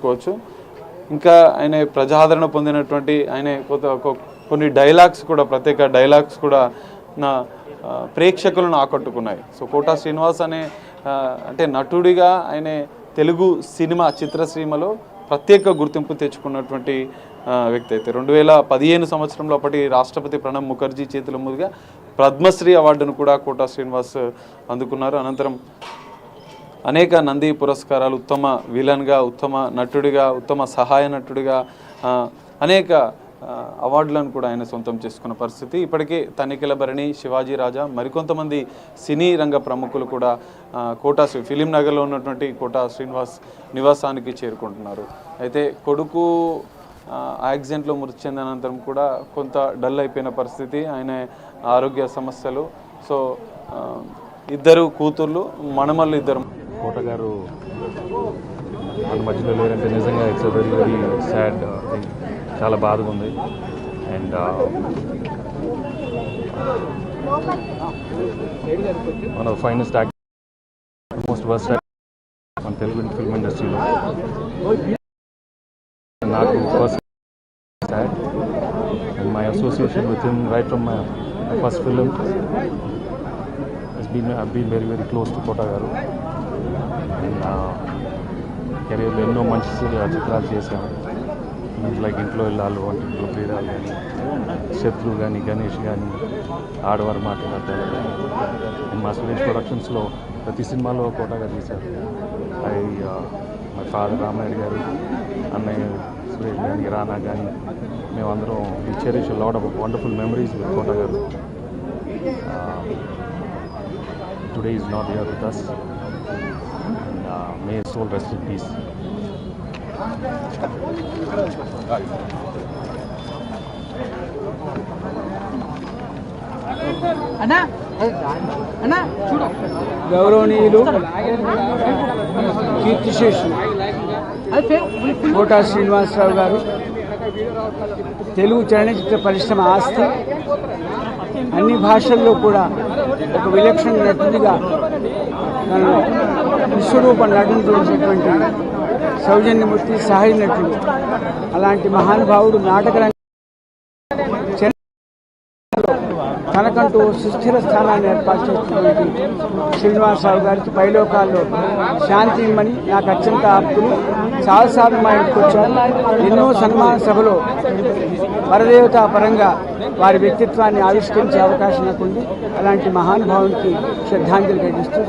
కోవచ్చు. ఇంకా ఆయన ప్రజాదరణ పొందినటువంటి ఆయన కొన్ని డైలాగ్స్ కూడా ప్రత్యేక డైలాగ్స్ కూడా నా ప్రేక్షకులను ఆకట్టుకున్నాయి. సో కోటా శ్రీనివాస్ అనే అంటే నటుడిగా ఆయన తెలుగు సినిమా చిత్రసీమలో ప్రత్యేక గుర్తింపు తెచ్చుకున్నటువంటి వ్యక్తి అయితే 2015 సంవత్సరంలో అప్పటి రాష్ట్రపతి ప్రణబ్ ముఖర్జీ చేతుల మీదుగా పద్మశ్రీ అవార్డును కూడా కోటా శ్రీనివాస్ అందుకున్నారు. అనంతరం అనేక నంది పురస్కారాలు, ఉత్తమ విలన్గా, ఉత్తమ నటుడిగా, ఉత్తమ సహాయ నటుడిగా అనేక అవార్డులను కూడా ఆయన సొంతం చేసుకున్న పరిస్థితి. ఇప్పటికే తనిఖీల భరణి, శివాజీ రాజా, మరికొంతమంది సినీ రంగ ప్రముఖులు కూడా ఫిలిం నగర్లో ఉన్నటువంటి కోటా శ్రీనివాస్ నివాసానికి చేరుకుంటున్నారు. అయితే కొడుకు యాక్సిడెంట్లో మృతి చెందిన అనంతరం కూడా కొంత డల్ అయిపోయిన పరిస్థితి, ఆయన ఆరోగ్య సమస్యలు. సో ఇద్దరు కూతుర్లు, మనమల్లు ఇద్దరు. కోట గారు మన మధ్యలో లేరంటే నిజంగా it's very very sad thing. చాలా బాధగా ఉంది. And one of finest actor, most worst మన తెలుగు ఫిల్మ్ ఇండస్ట్రీలో. నాకు first sad and my association with him right from my first film I've been very very close to కోట గారు. And కెరీర్లో ఎన్నో మంచి చిత్రాలు చేశాను. లైక్ ఇంట్లో వెళ్ళాలి, వంటింట్లో క్రీడాలు కానీ, శత్రు కానీ, గణేష్ కానీ, ఆడవారు మాట్లాడతారు. అండ్ మా సురేష్ ప్రొడక్షన్స్లో ప్రతి సినిమాలో కోట గారు చేశారు. మై ఫాదర్ రామారెడ్డి గారు, అన్నయ్య సురేష్ కానీ, రానా కానీ, మేమందరం we cherish lot of wonderful memories with Kota garu. Today is not here with us, and may his soul rest in peace. గౌరవనీయులు కీర్తిశేషులు కోటా శ్రీనివాసరావు గారు తెలుగు చలనచిత్ర పరిశ్రమ ఆస్తి. అన్ని భాషల్లో కూడా ఒక విలక్షణ నటుడిగా తను విశ్వరూప నటన చూసినటువంటి సౌజన్యమూర్తి, సహాయ నటుడు. అలాంటి మహానుభావుడు నాటక తనకంటూ సుస్థిర స్థానాన్ని ఏర్పాటు చేసినటువంటి శ్రీనివాసరావు గారికి పైలోకాల్లో శాంతి ఇమ్మని నాకు అత్యంత ఆప్తులు. చాలాసార్లు మా ఇంటికి వచ్చారు. ఎన్నో సన్మాన సభలో పరదేవతా పరంగా వారి వ్యక్తిత్వాన్ని ఆవిష్కరించే అవకాశం నాకుంది. అలాంటి మహానుభావునికి శ్రద్ధాంజలి ఘటిస్తూ